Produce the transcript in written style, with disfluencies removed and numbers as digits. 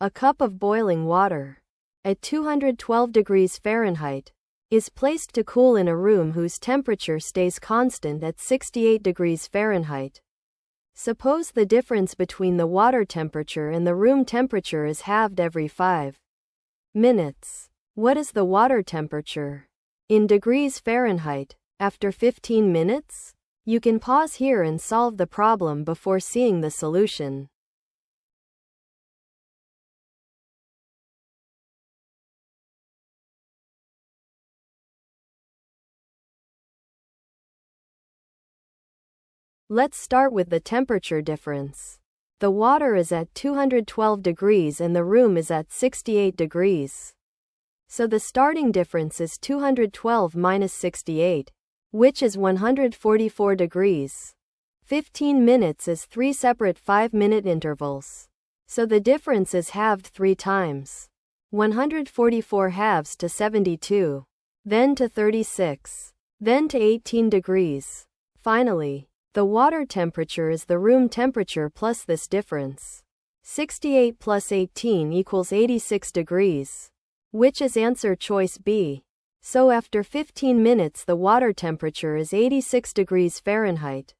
A cup of boiling water at 212 degrees Fahrenheit is placed to cool in a room whose temperature stays constant at 68 degrees Fahrenheit. Suppose the difference between the water temperature and the room temperature is halved every 5 minutes. What is the water temperature in degrees Fahrenheit after 15 minutes? You can pause here and solve the problem before seeing the solution. Let's start with the temperature difference. The water is at 212 degrees and the room is at 68 degrees. So the starting difference is 212 minus 68, which is 144 degrees. 15 minutes is 3 separate 5-minute intervals. So the difference is halved 3 times. 144 halves to 72, then to 36, then to 18 degrees. Finally, the water temperature is the room temperature plus this difference. 68 plus 18 equals 86 degrees, which is answer choice B. So after 15 minutes the water temperature is 86 degrees Fahrenheit.